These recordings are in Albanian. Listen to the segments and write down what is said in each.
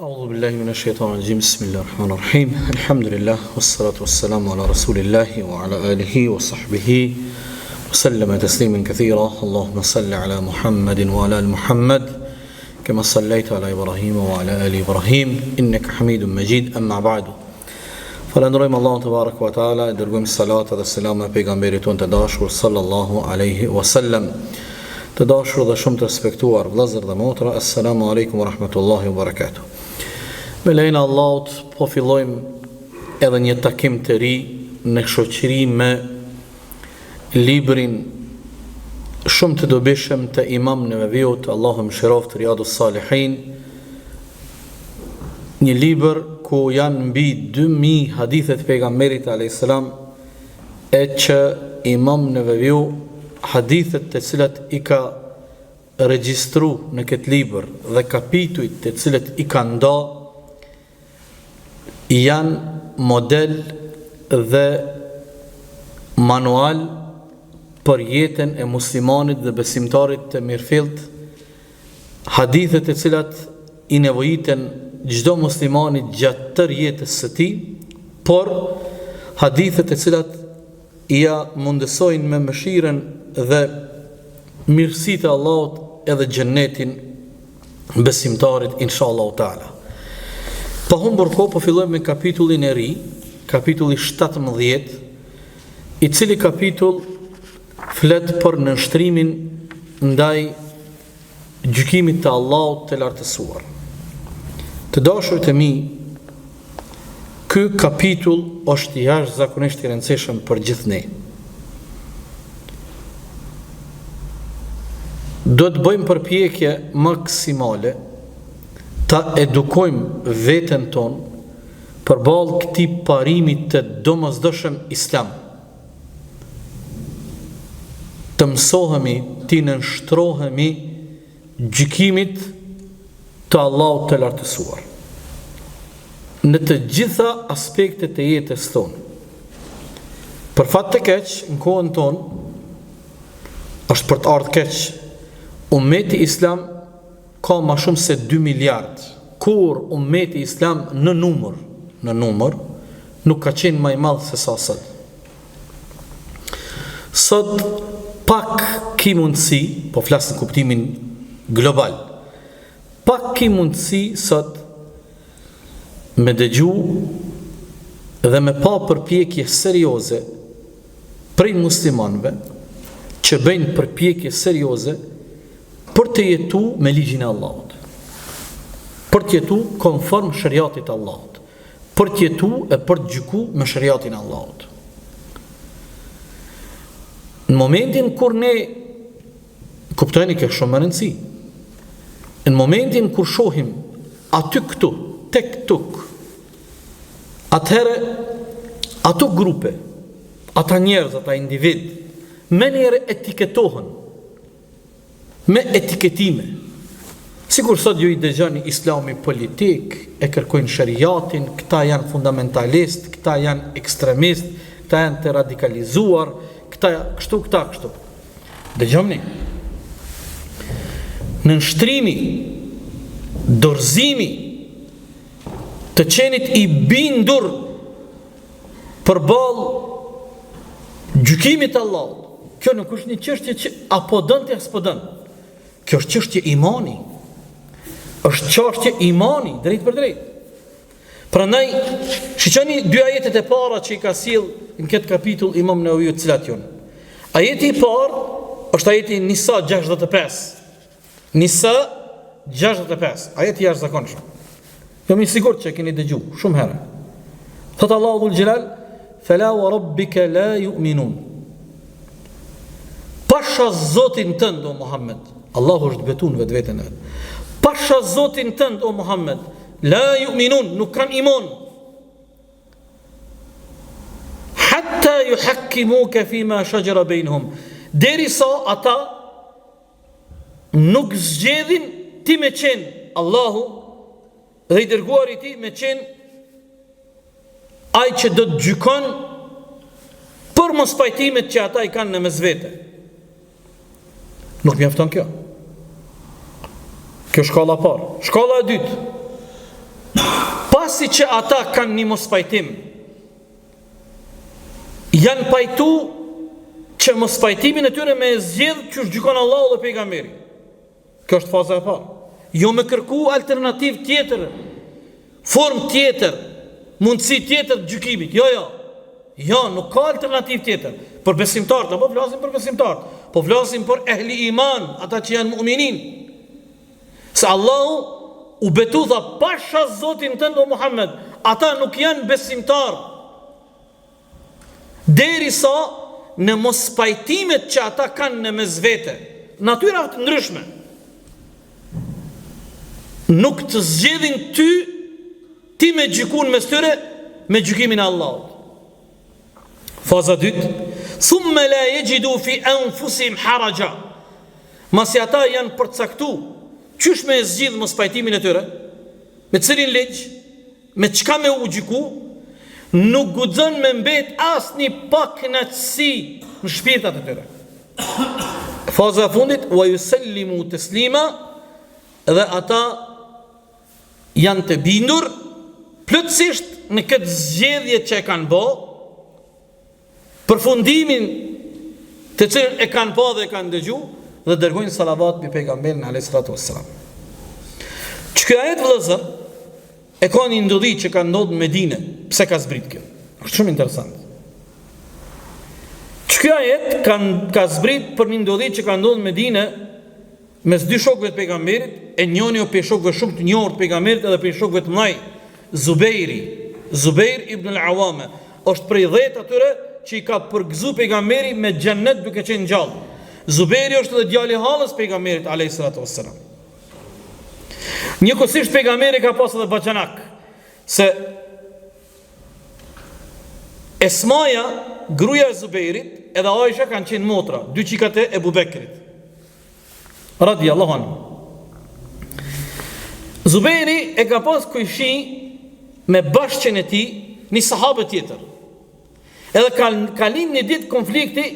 أعوذ بالله من الشيطان الرجيم بسم الله الرحمن الرحيم الحمد لله والصلاة والسلام على رسول الله وعلى آله وصحبه وسلم تسليما كثيرا اللهم صل على محمد وعلى آل محمد كما صليت على إبراهيم وعلى آل إبراهيم إنك حميد مجيد أما بعد فلنرحم الله تبارك وتعالى درجم الصلاة والسلام بيغمبر تون تداشر صلى الله عليه وسلم تداشر dhe shumë të respektuar vëllezër dhe motra, assalamu alaikum wa rahmatullahi wa barakatuh. Me lejnë Allahut, po fillojmë edhe një takim të ri në shoqëri me librin shumë të dobishëm të Imam Neveviut, Allahu mëshiroft, Riyadus Salihin, një libër ku janë mbi 2000 hadithet pejgamberit alayhis salam, e që Imam Neveviu hadithet të cilat i ka regjistru në këtë libër dhe kapitujt të cilat i ka nda janë model dhe manual për jetën e muslimanit dhe besimtarit të mirëfillt, hadithet të cilat i nevojiten çdo muslimanit gjatë tërë jetës së tij, por hadithet të cilat ja mundësojnë me mëshirën dhe mirësitë e Allahut edhe xhennetin besimtarit inshallah taala. Pa humbur kohë, po fillojmë me kapitullin e ri, kapitulli 17, i cili kapitull flet për nënshtrimin ndaj gjykimit të Allahut të lartësuar. Të dashurit e mi, ky kapitull është jashtëzakonisht i rëndësishëm për gjithë ne. Do të bëjmë përpjekje maksimale ta edukojmë veten tonë përballë këtij parimi të domosdoshëm islam. Të mësohemi, të nënshtrohemi gjykimit të Allahut të lartësuar në të gjitha aspektet e jetës tonë. Për fat të keq, në kohën tonë është për të ardhur keq. Ummeti islam ka ma shumë se 2 miliard, kur ummeti islam në numër nuk ka qenë më i madh se sa sot. Sot pak ki mundësi, po flas në kuptimin global, pak ki mundësi sot me dëgju dhe me pa përpjekje serioze prej muslimanëve që bëjnë përpjekje serioze për të jetu me ligjin e Allahut, për të jetu konform shariatit e Allahut, për të jetu e për të gjyku me shariatin e Allahut. Në momentin kur ne kuptojni që shumë më rëndësi, në momentin kur shohim aty këtu, tek tuk, atëherë ato grupe, ata njerëz, ata individ, me njerë etiketohen me etiketime. Sikur sot ju i dëgjoni islami politik, e kërkojnë shariatin, këta janë fundamentalist, këta janë ekstremist, këta janë të radikalizuar, këta kështu. Dëgjoni. Nënshtrimi, dorëzimi të qenit i bindur përballë gjykimit të Allahut. Kjo nuk është një çështje që apo dën ti apo dën. Kjo është çështje imani. Është çështje imani, drejt për drejt. Prandaj, shiqoni dy ajetet e para që i ka sill në këtë kapitull Imam Neveviu, të cilat janë. Ajeti i parë është ajeti Nisa 65. Nisa 65. Ajeti i jashtëzakonshëm. Jam i sigurt që e keni dëgjuar shumë herë. Thot Allahu dhul Jalal, "Fala wa rabbika la yu'minun." Pasha Zotin tënd o Muhammed, Allahu është betun vetveten e vet. Pasha Zotin tënd o Muhammed, la yu'minun, nuk kanë iman. Hatta yuhakkimuka fima shajara bainhum. Derisa ata nuk zgjedhin ti me qenë Allahu dhe i dërguari i tij me qenë ai që do të gjykon për mos pajtimet që ata i kanë në mes vete. Nuk mjafton kjo. Kjo shkalla parë. Shkalla e dytë. Pasi që ata kanë një mos pajtim, janë pajtu që mos pajtimin e tyre me zgjedh që gjykon Allahu dhe pejgamberi. Kjo është faza e parë. Jo me kërku alternativ tjetër, form tjetër, mundësi tjetër të gjykimit. Jo, nuk ka alternativ tjetër. Për besimtarët, apo flasim për besimtarët, po flasim për ehli iman, ata që janë mu'minin. Se Allahu u betu tha, pasha Zotin tënd o Muhammed, ata nuk janë besimtarë. Derisa në mos pajtimet që ata kanë në mes vete, natyra të ndryshme, nuk të zgjedhin ti me gjykun mes tyre me gjykimin e Allahut. Faza 2, thumma la yajidu fi anfusihim haraja. Masi ata janë përcaktu qysh me zgjidh mos pajtimin e tyre, me cilin ligj, me çka me u gjyku, nuk guxon me mbet asnjë pakënaqësi në shpirtat e tyre. Faza e fundit, wa yusallimu taslima, dhe ata janë të bindur plotësisht në këtë zgjedhje që e kanë bë, përfundimin të cilën e kanë pa dhe e kanë dëgju, dhe dërgojnë salavat për pejgamberin alayhis salatu wassalam. Që ajet vëllazër e ka një ndodhi që ka ndodhur në Medinë, pse ka zbrit kjo? Është shumë interesant. Që ajet ka zbrit për një ndodhi që ka ndodhur në Medinë mes dy shokëve të pejgamberit, e njëri o për shokëve shumë të njohur të pejgamberit edhe për shokëve të mëdhenj, Zubair ibn al-Awwam, është prej 10 atyre që i ka përgëzu pejgamberi me xhennet duke qenë gjallë. Zubairi është edhe djali i hallës pejgamberit alayhis salatu wassalam. Njëkohësisht pejgamberi ka pas edhe bajanak, se Esmaja, gruaja e Zubairit, edhe Aisha kanë qenë motra, dy çikat e Ebu Bekrit radhiyallahu anhu. Zubairi e ka pas kujshi me bashkën e tij një sahabe tjetër. Edhe ka lind një ditë konflikti,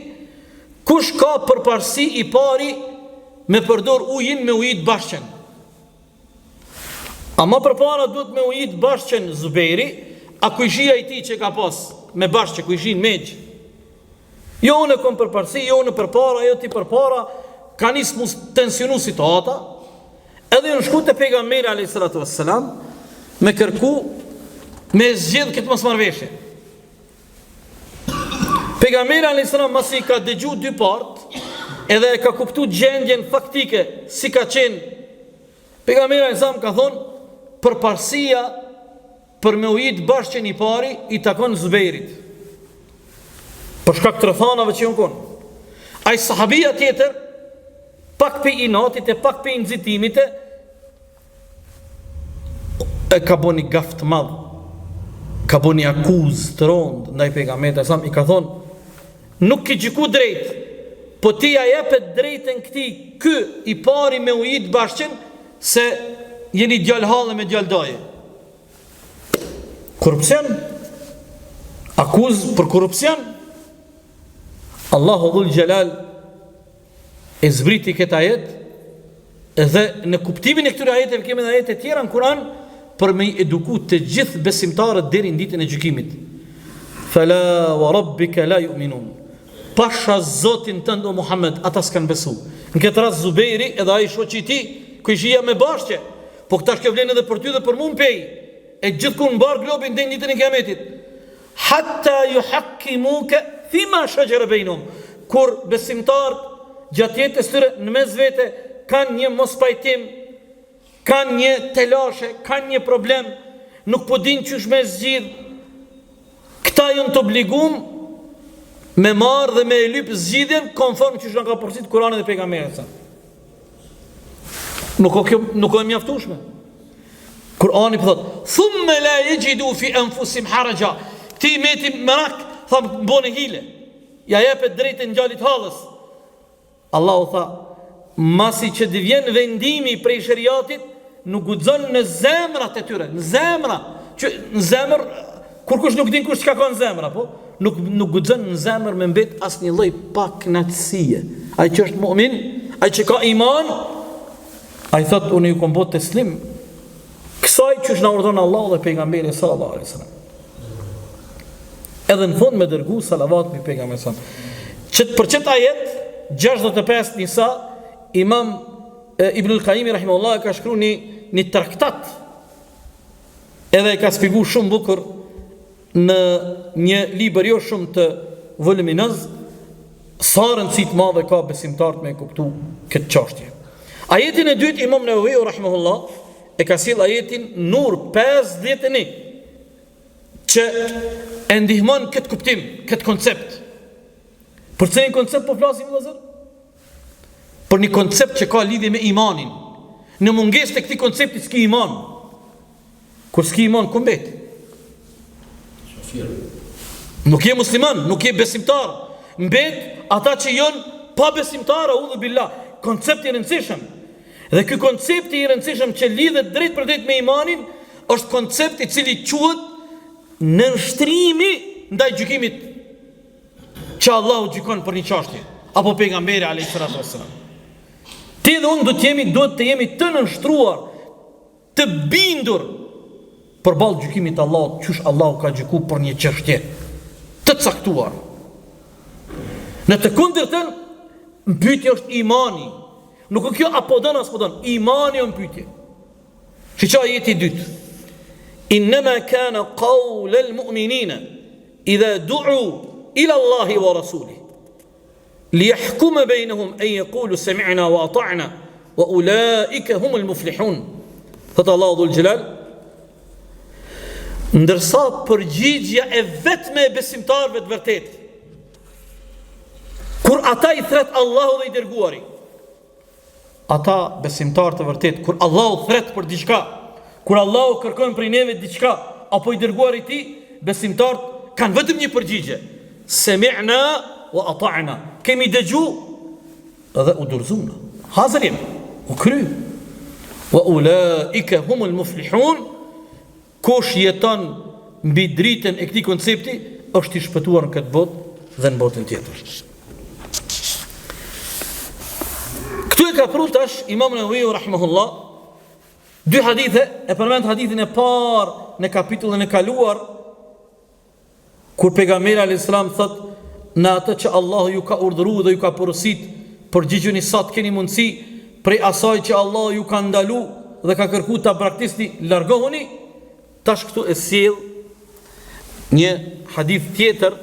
kush ka përparësi i pari me përdor ujin me ujit bashkën. Ama përpara duhet me ujit bashkën Zubairi, a kujshia i tij që ka pas me bashkë, kujshin meq. Jo unë kom përparësi, jo unë përpara, jo ti përpara, ka nis mu tensionu situata. Edhe në shku të pejgamberi alayhis salatu wassalam me kërku me zgjedh këtë mosmarrveshje. Pejgamberi alayhis salam masi ka dëgju dy part, edhe e ka kuptu gjendjen faktike si ka qenë. Pejgamberi alayhis salam ka thonë, përparësia për me ujit bashkën i pari i takon Zubairit, për shkak të rrethanave që janë konë. Ai sahabia tjetër, pak për inatit e pak për nxitimit e ka bo një gaft madh, ka bo një akuz të rond ndaj pejgamberit sa i ka thonë, nuk ki gjyku drejt, po ti ja jepet drejtën këtij ky i pari me ujit bashkën, se jeni djalë hallë me djalë daje. Korupcion, akuz për korupcion. Allahu dhul Gjelal e zbriti këtë ajet, dhe në kuptimin e këtyre ajeteve kemi edhe ajete tjera në Kur'an për me i eduku të gjithë besimtarët deri në ditën e gjykimit. Fala wa rabbika la yu'minun. Pasha Zotin tënd o Muhammed, ata s'kan besu. Në këtë rast Zubairi edhe ai shoqi i tij, kujshia me bashkë, po këta shkë vlen edhe për ty dhe për mua pej. E gjithkund mbar globin deri në ditën e Kiametit. Hatta yuhakkimuka fima shajara bainhum. Kur besimtarët gjatë jetës tyre në mes vete kanë një mospajtim, kanë një telashe, kanë një problem, nuk po din çysh me zgjidh, këta janë të obliguar me marrë dhe me e lyp zgjidhjen konform çysh nga ka porsit Kurani dhe pejgamberi sa. Nuk ka mjaftueshme. Kurani po thot, thumma la yajidu fi anfusihim haraja. Ti meti merak, tham bone hile. Ja jepet drejtën ngjalit hallës. Allahu tha, masi që të vjen vendimi prej shariatit, nuk guxon në zemrat e tyre, në zemra, që në zemër kur kush nuk din kush çka ka në zemra, po nuk guxon në zemër me mbet asnjë lloj pakënaqësie. Ai që është mu'min, ai që ka iman, ai thot unë ju kom bot teslim. kësaj që na urdhon Allahu dhe pejgamberi sallallahu alaihi wasallam. Edhe në fund me dërgu salavat mbi pejgamberin sallallahu alaihi wasallam. Për çet ajet 65 Nisa, Imam Ibn al-Qayyim rahimahullah ka shkruar një traktat, edhe e ka shpjeguar shumë bukur në një libër jo shumë të voluminoz sa rëndësi të madhe ka besimtarët me kuptu këtë çështje. Ajetin e dytë Imam Nawawi rahimahullah e ka sill ajetin Nur 51 që e ndihmon këtë kuptim, këtë koncept. Për çfarë koncept po flasim vëllazër? Për një koncept që ka lidhje me imanin. Në mungesë të këtij koncepti s'ki iman. Kur s'ki iman, ku mbet? Nuk je musliman, nuk je besimtar. Mbet ata që janë pa besimtar, a'udhu billah. Koncepti i rëndësishëm. Dhe ky koncept i rëndësishëm që lidhet drejt për drejt me imanin është koncept i cili quhet nënshtrimi ndaj gjykimit që Allahu gjykon për një çështje apo pejgamberi alayhis salam. Ti dhe unë duhet të jemi të nënshtruar, të bindur përballë gjykimit të Allahut, çush Allahu ka gjykuar për një çështje të caktuar. Në të kundërtën, pyetja është imani. Nuk kjo apo don as po don, imani është pyetje. Shiqo ajeti i dytë. Innama kana qawla al-mu'minina idha du'u ila Allahi wa rasulih liyahkuma bainahum an yaqulu sami'na wa ata'na wa ulaika humul muflihun. Thot Allahu dhul jalal, ndërsa përgjigjja e vetme e besimtarëve të vërtet kur ata i thret Allahu dhe i dërguari, ata besimtarë të vërtet kur Allahu thret për diçka, kur Allahu kërkon prej neve diçka apo i dërguari i tij, besimtarët kanë vetëm një përgjigje: sami'na wa ata'na. Kemi dëgju dhe u dorëzuam. Hazërim, u kry. Wa ulaika humul muflihun. Kush jeton mbi dritën e këtij koncepti është i shpëtuar në këtë botë dhe në botën tjetër. Këtu e ka pru tash Imam Nawawi rahimahullah dy hadithe, e përmend hadithin e parë në kapitullin e kaluar kur pejgamberi alayhis salam thot: në atë që Allahu ju ka urdhëruar dhe ju ka porosit, përgjigjuni sa të keni mundësi prej asaj që Allahu ju ka ndalu dhe ka kërkuar ta praktikoni, largohuni. Tash këtu e sjell një hadith tjetër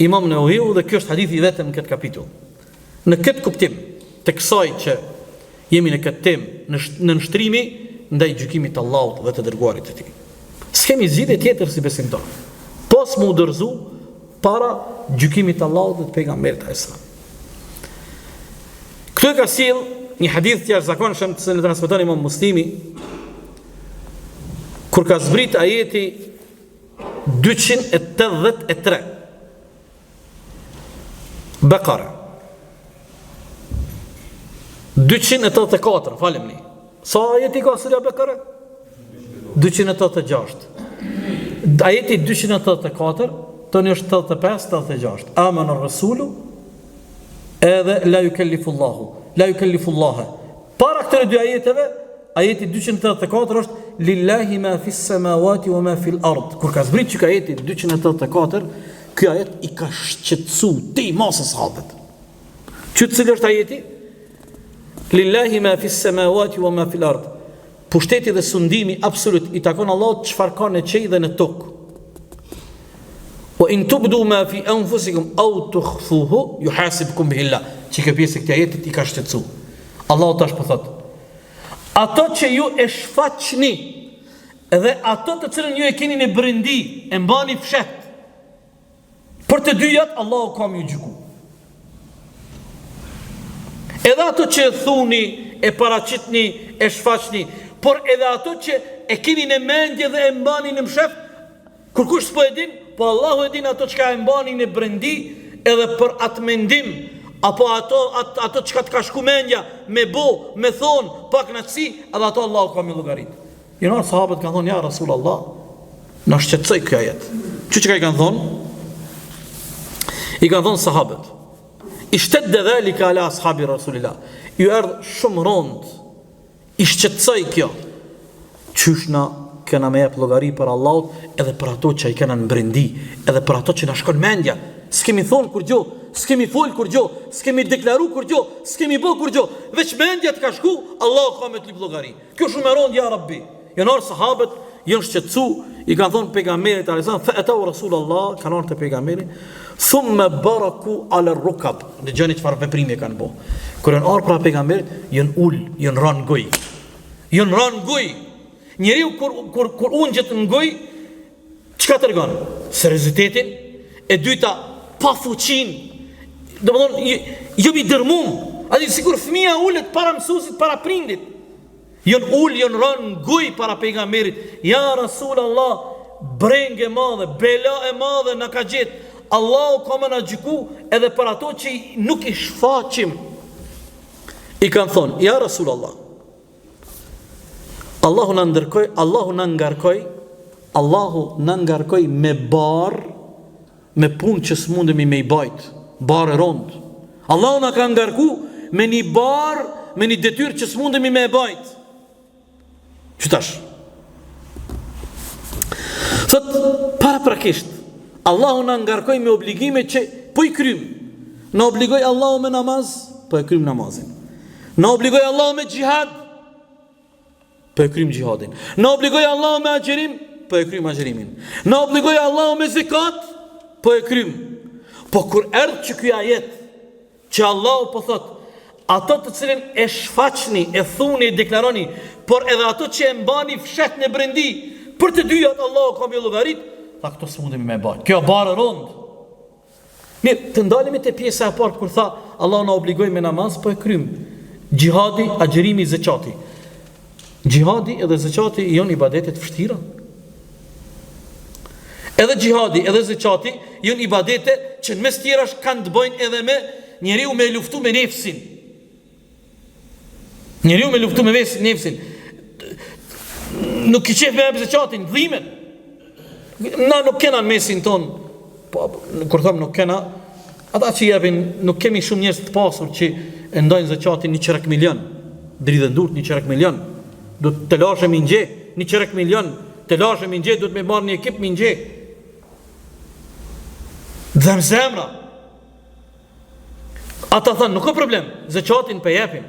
Imam Nawawi, dhe kjo është hadithi vetëm në këtë kapitull. Në këtë kuptim të kësaj që jemi në këtë temë, në nështrimi ndaj gjykimit të Allahut dhe të dërguarit të tij. S'kemi zgjidhje tjetër si besimtar, pos më udhërzu para gjykimit të Allahut dhe të pejgamberit alayhis salam. Këtu ka sjell një hadith të jashtëzakonshëm që e transmeton Imam Muslimi, kur ka zbrit ajeti 283 Bekara 284, falemni. Sa ajeti ka sura Bekara? 286. Ajeti 284 tani është 85-86. Amana ar-rasulu edhe la yukallifu Allahu. Para këtyre dy ajeteve, ajeti 284 është lillahi ma fis samawati wa ma fil ard. Kur ka zbrit që ka ajeti 284, ky ajet i ka shqetësu ti masës sahabët. Që cilë është ajeti? Lillahi ma fis samawati wa ma fil ard. Pushteti dhe sundimi absolut i takon Allahut çfarë ka në qiell dhe në tokë. Wa in tubdu ma fi anfusikum aw tukhfuhu yuhasibukum bihi Allah. Çka pjesë këtë ajetit i ka shtetësu. Allahu tash po thot: ato që ju e shfaqni dhe ato të cilën ju e keni në brendi, e mbani fshet, për të dyjat Allahu ka më gjyku. Edhe ato që e thuni, e paraqitni, e shfaqni, por edhe ato që e keni në mendje dhe e mbani në mshef, kur kush s'po e din, po Allahu e din ato që ka e mbani në brendi, edhe për atë mendim, apo ato që ka të ka shku mendja, me bo, me thonë, pak në kësi, edhe ato Allahu ka mi llogarit. Jënar sahabët kanë thonë: ja Rasul Allah, në shqetësoj kjo ajet. Që ka i kanë thonë? I kanë thonë sahabët: ishtadda dhalika ala ashabi Rasulillah. Ju erdhë shumë rond, i shqetësoj kjo qysh na kena me jep llogari për Allahut, edhe për ato që i kena në brendi, edhe për ato që na shkon mendja. S'kemi thonë kur gjo, s'kemi fol kur gjo, s'kemi deklaru kur gjo, s'kemi bo kur gjo, veç mendja të ka shku, Allahu ka me të lip llogari. Kjo shumë e rënd, ja Rabbi. Janë arë sahabët, janë shqetësu, i kanë thonë pejgamberit alayhisalam, fa atau Rasulullah, kanë ardhur te pejgamberi, thumma baraku ala rukab. Në gjëni çfarë veprimi kanë bo. Kur janë ardhur pra pejgamberit, janë ul, janë rënë goj. Janë rënë goj. Njeriu kur ungjet në goj, çka tregon? Seriozitetin, e dyta pa fuqin. Domethënë jo i dërmum. A di sikur fëmia ulet para mësuesit, para prindit. Janë ul, janë rënë goj para pejgamberit. Ja Rasulullah, brengë e madhe, bela e madhe na ka gjet. Allahu ka më na gjyku edhe për ato që nuk i shfaqim. I kanë thonë, ja Rasulullah, Allahu na ndërkoj, Allahu na ngarkoj, Allahu na ngarkoj me barë, me punë që s'mundemi me i bajt, barë e rond. Allahu na ka ngarku me një barë, me një detyrë që s'mundemi me e bajt. Qëtash? Thot, para prakisht, Allahu na ngarkoj me obligime që po i krym. Na obligoj Allahu me namaz, po e krym namazin. Na obligoj Allahu me gjihad, po e krym gjihadin. Na obligoj Allahu me agjerim, po e krym agjerimin. Na obligoj Allahu me zekat, po e krym. Po kur erdh që ky ajet, që Allahu po thot, ato të cilën e shfaqni, e thuni, e deklaroni, por edhe ato që e mbani fshet në brendi, për të dyjat Allahu ka me llogarit, tha këto s'mundemi me bajt. Kjo barë rond. Mirë, të ndalemi te pjesa e parë kur tha Allahu na obligoi me namaz, po e krym. Gjihadi, agjerimi, zekati. Gjihadi edhe zekati janë ibadete të vështira. Edhe gjihadi, edhe zekati janë ibadete që në mes tjerash kanë të bëjnë edhe me njeriu me luftu me nefsin. Njeriu me luftu me nefsin. Nuk i qef me e zekatin, dhimen. Na nuk kena në mesin ton, po, kur thëmë nuk kena, ata që jepin, nuk kemi shumë njerëz të pasur që e ndojnë zekatin 100 milion, dridhen durt 100 milion. Do të lashëm i ngje 100 milion, të lashëm i ngje, do të me marrë një ekip i ngje. Dhem zemra. Ata thënë, nuk ka problem, zekatin për jepim.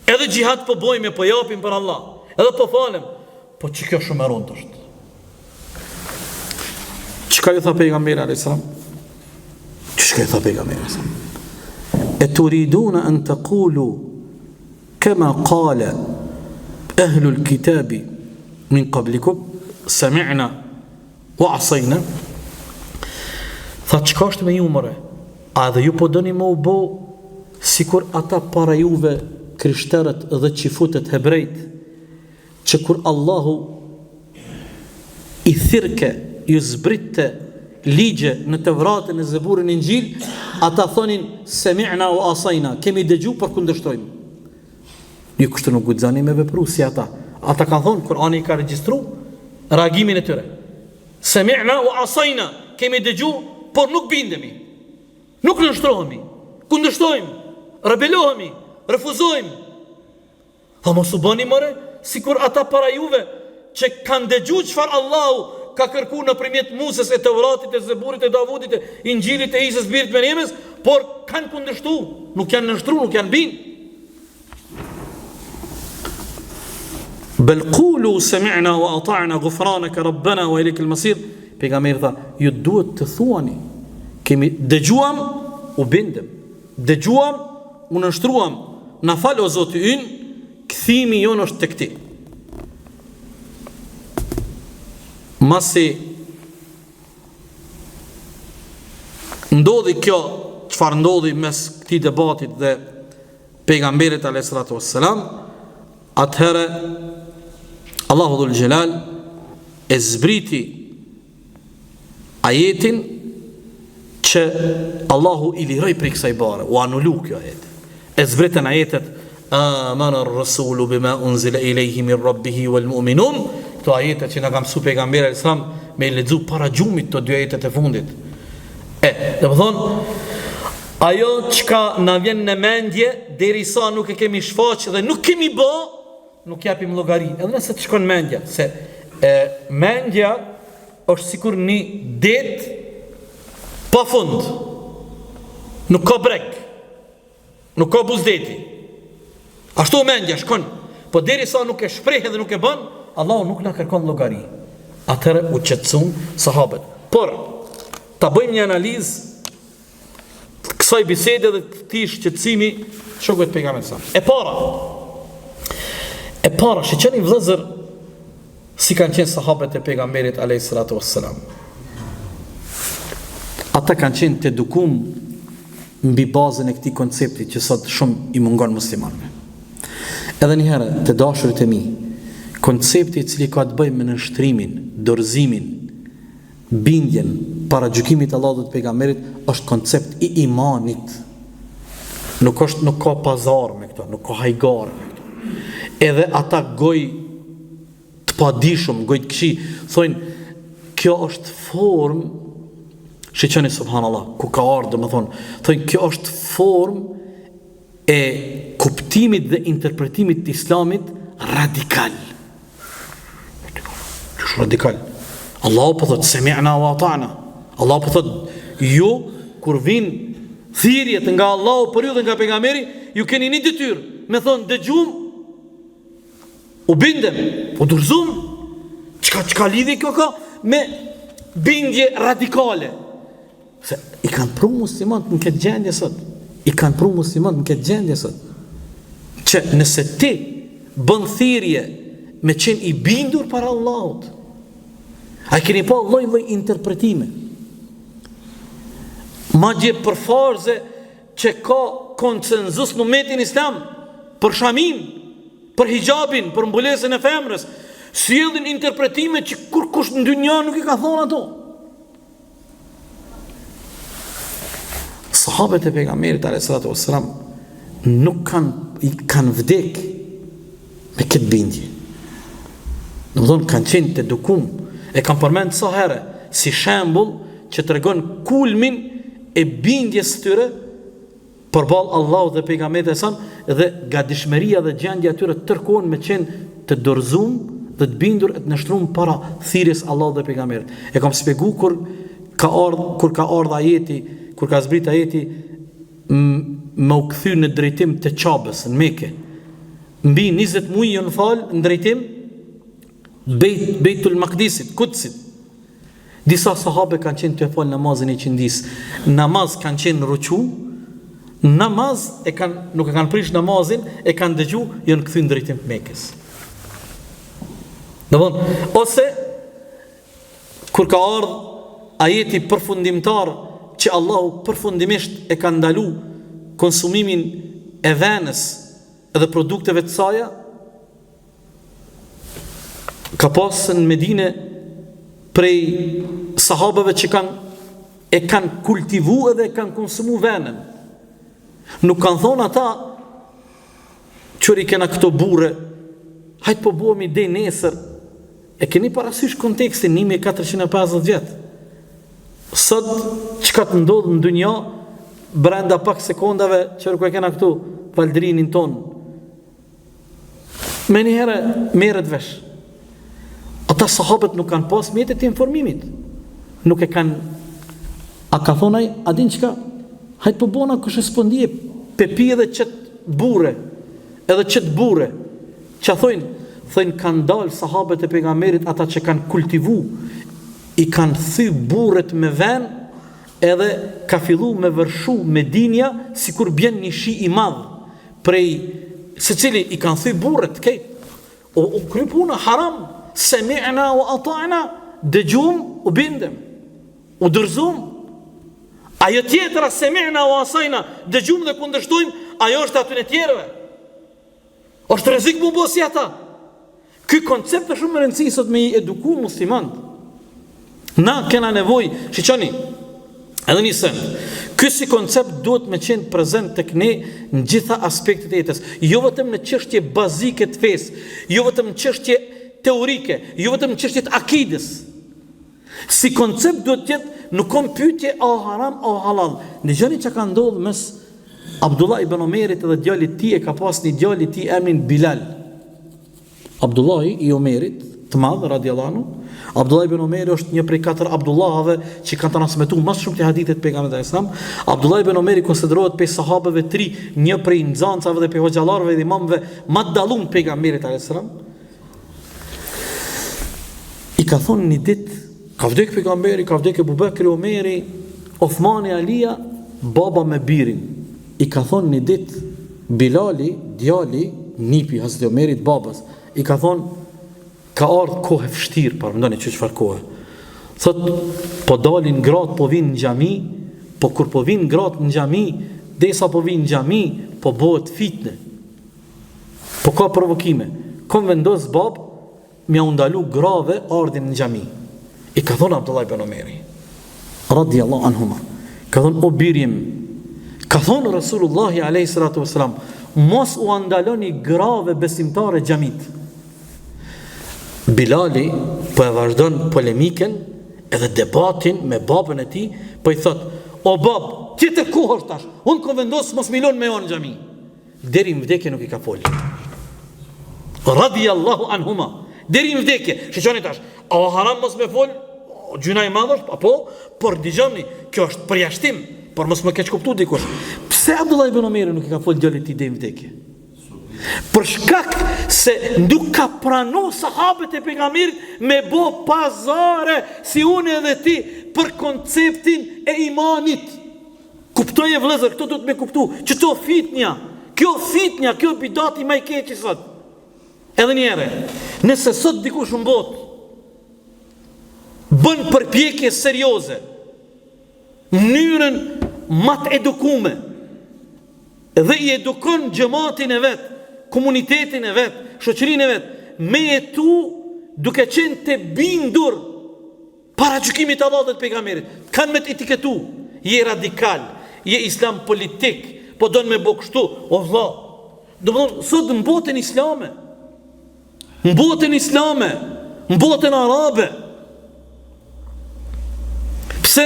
Edhe gjihad po bojme, po japim për Allah. Edhe po falem, po që kjo shumë e rëndë është. Çka ju tha pejgamberi alayhisalam? Çka ju tha pejgamberi alayhisalam? E turiduna an taqulu kama qala ahlu al-kitabi min qablikum sami'na wa asayna. Tha çka është me ju more? A dhe ju po doni më u bë sikur ata para juve krishterët dhe qifutet hebrejt, që kur Allahu i thirke, ju zbritte ligje në Tevratën, në Zeburin, në Injil, ata thonin sami'na wa asayna, kemi dëgju për kundërshtojmë. Ju kështu nuk guxani me vepru si ata. Ata kanë thonë, Kurani ka regjistru reagimin e tyre. Sami'na wa asayna, kemi dëgju, por nuk bindemi. Nuk nënshtrohemi, kundërshtojmë, rebelohemi, refuzojmë. Tha mos u bëni more, sikur ata para juve që kanë dëgju çfarë Allahu ka kërku nëpërmjet Musës, e Tevratit, e Zeburit, e Davudit, e Injilit, e Isës birit Meryemës, por kanë kundërshtu, nuk janë nënshtruar, nuk janë bind. Bel qulu sami'na wa ata'na ghufranaka rabbana wa ilayka al-masir. Pejgamberi tha, ju duhet të thuani, kemi dëgjuam, u bindem. Dëgjuam, u nënshtruam, na fal o Zoti ynë, kthimi jonë është tek ti. Masi ndodhi kjo, çfarë ndodhi mes këtij debatit dhe pejgamberit alayhis salatu wassalam, atëherë Allahu dhul Gjelal e zbriti ajetin që Allahu i liroi prej kësaj bare, u anulu kjo ajet. E zbritën ajetet amana ar-rasulu bima unzila ilayhi min rabbih wal mu'minun. Këto ajetet që na ka mësuar pejgamberi alayhis salam me lexu para gjumit të dy ajetet e fundit. Do të thonë, ajo çka na vjen në mendje derisa nuk e kemi shfaq dhe nuk kemi bë, nuk japim llogari, edhe nëse të shkon mendja, se mendja është sikur një det pa fund. Nuk ka breg, nuk ka buzdeti. Ashtu mendja shkon, po derisa nuk e shpreh dhe nuk e bën, Allahu nuk na kërkon llogari. Atëherë u qetësuan sahabët. Por ta bëjmë një analizë kësaj bisede dhe këtij shqetësimi shokëve të pejgamberit sa. E para, shiqeni vëllezër si kanë qenë sahabët e pejgamberit alayhis salatu wassalam. Ata kanë qenë të edukum mbi bazën e këtij koncepti që sot shumë i mungon muslimanëve. Edhe një herë, të dashurit e mi, koncepti i cili ka të bëjë me nënshtrimin, dorëzimin, bindjen para gjykimit të Allahut dhe pejgamberit është koncept i imanit. Nuk ka pazar me këto, nuk ka hajgar me këto. Edhe ata goj të padishëm, goj të këqij, thonë kjo është formë, shiqeni subhanallah, ku ka ardhur, domethënë, thonë kjo është formë e kuptimit dhe interpretimit të islamit radikal. Radikal. Allahu po thot sami'na wa ata'na. Allahu po thot ju kur vin thirrjet nga Allahu për ju dhe nga pejgamberi, ju keni një detyrë, me thon dëgjum, u bindem, u dorëzum. Çka lidhje kjo ka me bindje radikale? Se i kanë pru muslimanët në këtë gjendje sot. Që nëse ti bën thirrje me qenë i bindur para Allahut, a keni pa lloj-lloj interpretime. Madje për farze që ka konsenzus në umetin islam, për shamin, për hijabin, për mbulesën e femrës, sjellin interpretime që kur kush në dynja nuk i ka thonë ato. Sahabët e pejgamberit alayhis salatu wassalam nuk kanë vdek me këtë bindje. Domethënë kanë qenë të edukum, e kam përmend sa herë si shembull që tregon kulmin e bindjes së tyre përballë Allahut dhe pejgamberit e sa dhe gatishmëria dhe gjendja e tyre tërkohën me qenë të dorëzuar dhe të bindur e të nështruar para thirrjes Allahut dhe pejgamberit. E kam shpjeguar kur ka ardhur ajeti, kur ka zbrit ajeti me u kthy në drejtim të Qabës në Mekë. Mbi 20 muaj janë fal në drejtim Bejtul Maqdisit, Kudsit. Disa sahabe kanë qenë të fal namazin e qindis. Namaz kanë qenë ruku, namaz nuk e kanë prish namazin, e kanë dëgju, janë kthy në drejtim të Mekës. Ose kur ka ardhur ajeti përfundimtar që Allahu përfundimisht e ka ndalu konsumimin e venës edhe produkteve të saja, ka pasë në Medine prej sahabëve që e kanë kultivu edhe e kanë konsumu venën. Nuk kanë thonë ata, qëri kena këto bure, hajtë po buemi dhe nesër, e keni parasysh kontekstin 1450 vjetë. Sot çka të ndodh në dunja brenda pak sekondave që e kena këtu valdrinin ton, me njëherë merret vesh. Ata sahabët nuk kanë pas mjetet e informimit, nuk e kanë, a ka thonaj, a din qka, hajtë po bona kështë spondje pepi edhe qëtë bure, që thojnë kanë dalë sahabët e pejgamberit, ata që kanë kultivu, i kanë thy burret me ven, edhe ka fillu me vërshu me dinja, si kur bjen një shi i madh, prej se cili i kanë thy burret, u kry puna haram, sami'na wa ata'na, dëgjum u bindem, u dërzum. Ajo tjetëra sami'na wa asajna, dëgjum dhe kundërshtojmë, ajo është aty në tjerëve. Është rrezik mu bosi ata. Ky koncept është shumë më rëndësishëm sot me i eduku muslimanët. Na kena nevoj, shiqoni, edhe një sen, ky si koncept duhet me qenë prezent tek ne në gjitha aspektet e jetës, jo vetëm në çështje bazike të fesë, jo vetëm në çështje teorike, jo vetëm në çështje të akidës. Si koncept duhet të jetë, nuk kom pyetje a haram a halal. Dëgjoni çka ka ndodhur mes Abdullah ibn Omerit dhe djalit ti, e ka pas një djalit ti emrin Bilal. Abdullahi i Omerit, të madh radiallahu anhu. Abdullah ibn Omeri është një prej 4 Abdullahave që kanë transmetuar më shumë të hadithet pejgamberit e Islam. Abdullah ibn Omeri konsiderohet prej sahabeve 3 një prej nxënësave dhe prej hoxhallarëve dhe imamëve më të dallum pejgamberit e Islam. I ka thonë një ditë, ka vdek pejgamberi, ka vdek Abu Bekri, Omeri, Uthmani, Alia, baba me birin. I ka thonë një ditë Bilali, djali, nipi Hazreti Omerit, babas, i ka thonë ka ardhë kohë vështirë, përmendoni çfarë kohë. Thot, po dalin gratë, po vinë në xhami, po kur po vinë gratë në xhami, derisa po vinë në xhami, po bëhet fitne. Po ka provokime. Kom vendos bab, mja u ndalu grave ardhin në xhami. I ka thonë Abdullah ibn Omeri, radiallahu anhuma, ka thonë o birim, ka thonë Rasulullahi alayhi salatu wasalam, mos u ndaloni grave besimtare xhamit. Bilali po e vazhdon polemiken edhe debatin me babën e tij, po i thot: "O bab, ti të ku është tash? Unë ko vendos mos milon me on xhami." Deri në vdekje nuk i ka fol. Radiallahu anhuma. Deri në vdekje. Shiqoni tash, a haram mos me fol? Gjuna e madh është, apo? Por dëgjoni, kjo është përjashtim, por mos më keq kuptu dikush. Pse Abdullah ibn Omeri nuk i ka fol djalit i deri në vdekje? Për shkak se nuk ka pranu sahabët e pejgamberit me bo pazare si unë edhe ti për konceptin e imanit. Kuptoj e vëllezër, këto do të me kuptu që to fitnja, kjo bidati më i keq sot. Edhe njëre, nëse sot dikush në botë bën përpjekje serioze, mënyrën mat edukume dhe i edukon xhamatin e vet, komunitetin e vet, shoqërinë e vet, me jetu duke qenë të bindur para gjykimit të Allahut dhe të pejgamberit. Kanë me të etiketu, je radikal, je islam politik, po don me bë kështu, o vëlla. Domthon sot në botën islame, në botën arabe. Pse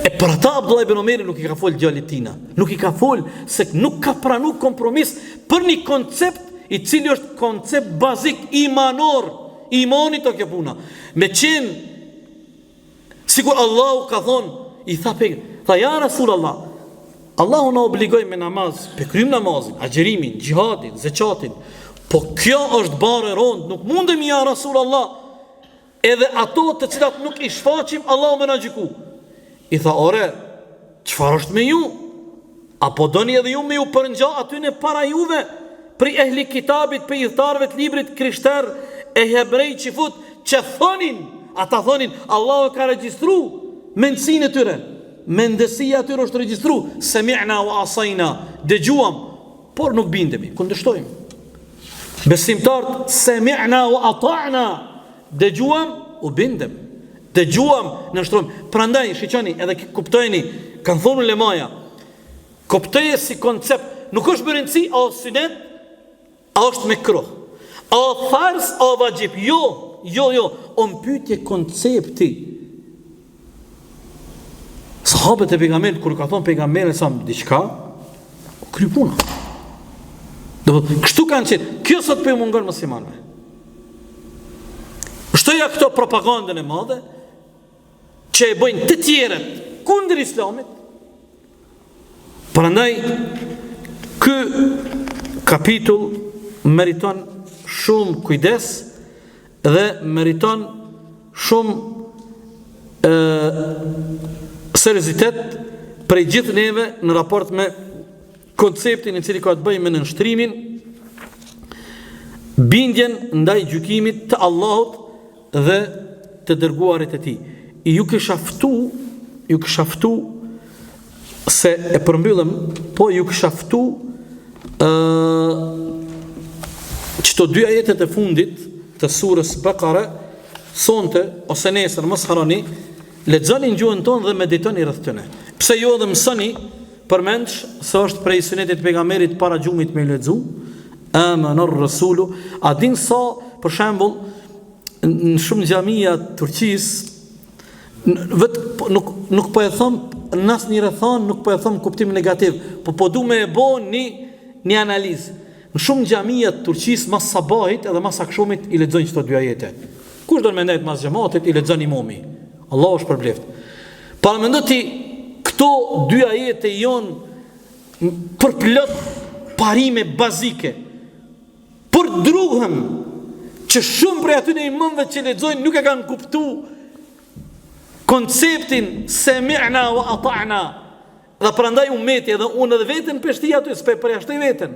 e për ata Abdullah ibn Omeri nuk i ka fol djalit tina, nuk i ka fol se nuk ka pranu kompromis për një koncept i cili është koncept bazik imanor, imanit o kjo puna. Me qenë, sikur Allahu ka thonë, i tha ja Rasul Allah, Allahu na obligoj me namaz, pe krym namazin, agjerimin, gjihadin, zeqatin, po kjo është bare rond, nuk mundem ja Rasul Allah, edhe ato të cilat nuk i shfaqim, Allahu me na gjyku. I tha, ore, qëfar është me ju? Apo doni edhe ju me ju përngja aty në para juve, pri ehli kitabit, pri idhtarëve të librit krishter e hebrej që fut, që thonin, ata thonin, Allah ka regjistru mendësinë e tyre, mendësia tyre është regjistru, sami'na wa asajna, dëgjuam, por nuk bindemi, kundështojmë. Besimtarët, sami'na wa ata'na, dëgjuam, u bindem. Dëgjuam, nështrojmë. Prandaj, shiqani, edhe kuptojni, kanë thonë lemaja, kuptoje si koncept, nuk është bërënci, a synet, a është me kruh, a fars, a vajib, jo, o mpytje koncepti. Sahabët e pejgamberit, kur ka thonë pejgamberit sa më diqka, kry puna. Kështu kanë qenë, kjo sot për mungon muslimanëve. Shtoja këto propagandën e madhe, që e bëjnë të tjerët kundër islamit. Prandaj, ky kapitull meriton shumë kujdes dhe meriton shumë seriozitet prej gjithë neve në raport me konceptin i cili ka të bëjë me nënshtrimin, bindjen ndaj gjykimit të Allahut dhe të dërguarit e tij. Ju kisha ftu se e përmbyllëm, po ju kisha ftu qëto 2 ajetet e fundit të surës Bekare, sonte ose nesër mos harroni, lexoni në gjuhën tonë dhe meditoni rreth tyre. Pse jo edhe mësoni përmendsh se është prej sunetit pejgamberit para gjumit me lexu, amanar rasulu, a din sa për shembull në shumë xhamia të Turqisë nuk po e thëm në asnjë rrethon, nuk po e thëm kuptim negativ, po du me e bo një analizë. në shumë xhamia të Turqisë mas sabahit edhe mas akşamit i lexojnë këto dy ajete. Kush do të mendojë mas xhamatit i lexon imami. Allahu është përbleft. Para mendo ti këto dy ajete janë për plot parime bazike. Për druhëm që shumë prej atyre imamëve që lexojnë nuk e kanë kuptuar konceptin sami'na wa ata'na. Dhe prandaj ummeti edhe unë edhe veten peshti aty s'pe përjashtoj veten.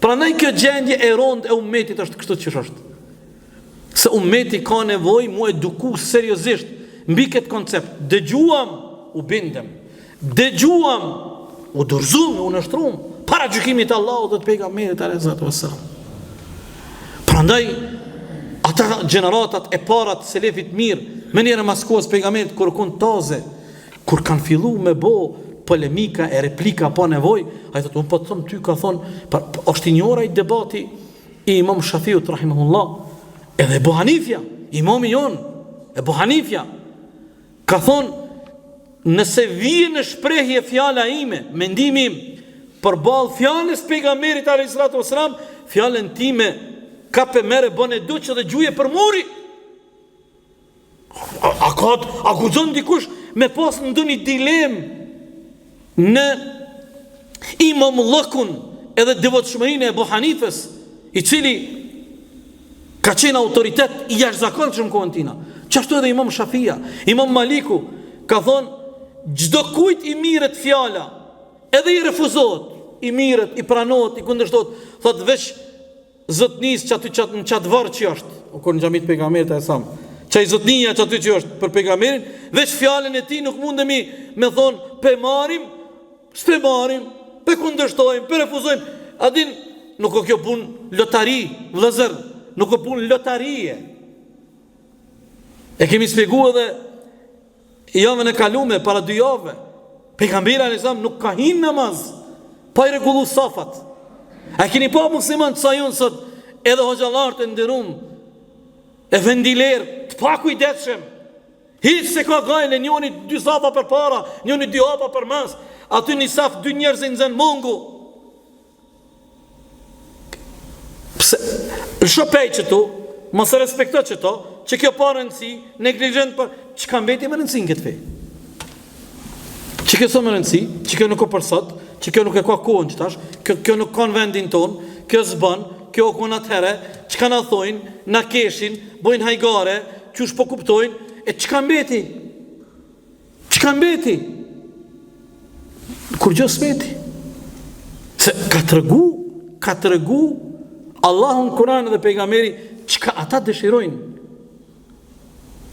Prandaj kjo gjendje e rond e ummetit është kështu që është. Se ummeti ka nevojë mu eduku seriozisht mbi këtë koncept. Dëgjuam, u bindem. Dëgjuam, u dorëzuam, u nështruam para gjykimit të Allahut dhe të pejgamberit alayhi wasallam. Prandaj ata gjeneratat e para të selefit mirë, me njëre maskohës pejgamberit kur kanë taze, kur kanë fillu me bo polemika e replika pa nevoj, a i thotë, unë po të thëmë ty ka thonë, është i njëra i debati i imam Shafiut, rahimahullah, edhe Ebu Hanifja, imami jonë, Ebu Hanifja, ka thonë, nëse vije në shprehje fjala ime, mendimi im, për balë fjales pejgamberit alayhi salatu wasalam, fjalen time, ka pe mere bone duqë dhe gjuje për muri. A guxon dikush me pas në du një dilem në imamullahkun edhe devotshmërinë e Ebu Hanifës, i cili ka qenë autoritet i jashtëzakonshëm kohën tina. Qashtu edhe imam Shafia, imam Maliku ka thonë çdo kujt i mirët fjala, edhe i refuzohet, i mirët, i pranohet, i kundërshtohet, thotë veç zotnis që aty në qatë varë që është, kur në xhamit pejgamberit e sam, që i zotnia që aty që është për pejgamberin, veç fjallën e ti nuk mundemi me thonë, pe marim, s'pe marim, pe kundërshtojmë, pe refuzojmë, adin, nuk o kjo pun lotari, vëllazër, nuk o pun lotarie. E kemi spjegu edhe javën e kalume, para 2 javë, pejgamberi alayhi salam nuk ka hin namaz, pa i rregullu safat. A keni pa musliman të sa jonë sot, edhe hoxhallarët e nderuam, e vendiler, të pa kujdesshëm, hiç se ka gajle, njoni 2 safa për para, njoni 2 hapa për mas, aty një saf 2 njerëz në zën mongu. Pse? Shopej që tu, mos e respekto që to, që kjo pa rëndësi, neglijent për, që ka mbeti më rëndësi në këtë fej? Që kjo së më rëndësi, që kjo nuk o për sot, që kjo nuk e ka kohën që tash, kjo nuk ka në vendin ton, kjo zban, kjo o kun atëhere, që ka na thojnë, na keshin, bojnë hajgare, që është po kuptojnë, e që ka mbeti? Që ka mbeti? Kur gjë s'meti? Se ka të regu, Allahun Kur'an dhe pejgamberi, që ka ata dëshirojnë?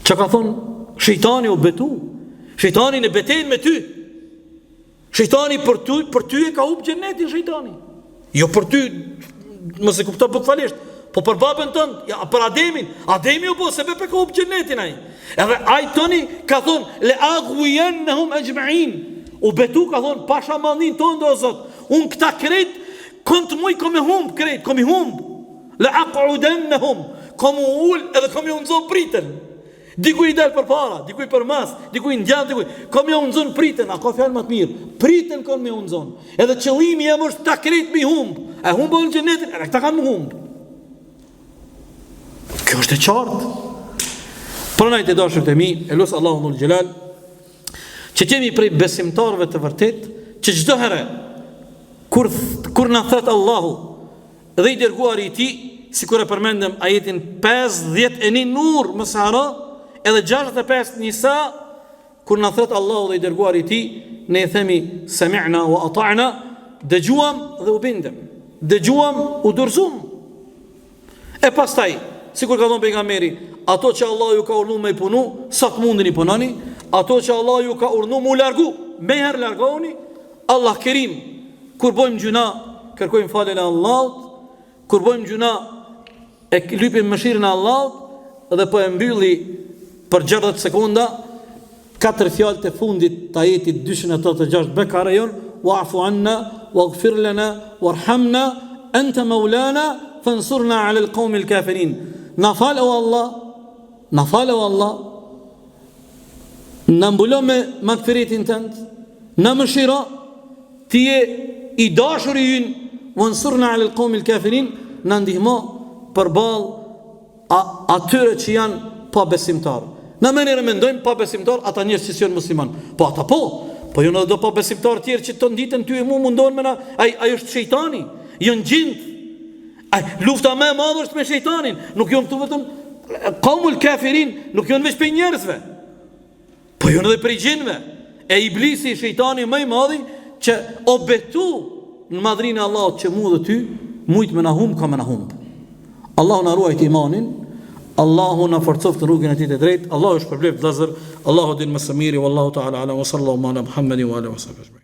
Që ka thonë, shejtani u betu, shejtani në betejnë me ty, shejtani për ty e ka hub xhenetin shejtani. Jo për ty, mos e kupto bukfalisht, po për babën tënd, ja për Ademin. Ademi u bë se be ka hub xhenetin ai. Edhe ai tani ka thonë, le aghwiyannahum ajma'in. U betu ka thonë, pasha mallin tonë do Zot. Unë këta krejt kont muj kom e humb krejt, kom i humb. Le aq'udannahum, kom u ul edhe kom i unzon pritën. Dikuj i del për para, dikuj për mas, dikuj në gjatë, dikuj. Kom i unzon pritën, a ka fjalë më të mirë. Pritën kom i unzon. Edhe qëllimi jam është ta krejt me humb. E humbon xhenetin, edhe këta kanë më humb. Kjo është e qartë. Pranaj të dashur të mi, e lusë Allahu dhul Gjelal, që jemi prej besimtarëve të vërtet, që çdo herë kur na thot Allahu dhe i dërguari i tij, sikur e përmendëm ajetin 51 Nur mos haro, edhe 65 Nisa, kur na thot Allahu dhe i dërguari i tij, ne i themi sami'na wa ata'na, dëgjuam dhe u bindem, dëgjuam u dorëzuam. E pastaj, sikur ka thënë pejgamberi, ato që Allah ju ka urdhëruar me punu, sa të mundeni punoni, ato që Allah ju ka urdhëruar mu largu, me herë largoni. Allah Kerim, kur bojmë gjuna, kërkojmë faljen e Allahut, kur bojmë gjuna, e lypim mëshirën e Allahut, dhe po e mbylli për 60 sekonda 4 fjalët e fundit të ajetit 286 Bekare jon, wa'fu anna, waghfir lana, warhamna, anta maulana, fansurna 'ala al-qawmi al-kafirin. Na fal o Allah, na fal o Allah, na mbulo me magfiritin tënd, na mëshiro, ti je i dashuri ynë, wansurna 'ala al-qawmi al-kafirin, na ndihmo përballë atyre që janë pa besimtar. Na mënyrë mendojmë pa besimtar ata njerëz që janë musliman. Po ata po jo në do pa besimtar tjerë që të nditën ty e mu mundon me na, ai është shejtani, janë gjint. Lufta më e madhe është me shejtanin, nuk janë këtu vetëm qaumul kafirin, nuk janë veç për njerëzve. Po janë edhe për gjinëve. E iblisi, shejtani më i madhi që o betu në madhrinë e Allahut që mu dhe ty, mujt me na humb ka me na humb. Allahu na ruajt imanin, Allahu na forcoft rrugën e tij të drejtë. Allahu është përbleft vëllazër, Allahu din më së miri, wallahu ta'ala ala wa sallallahu ala Muhammedin wa ala wa sahbihi.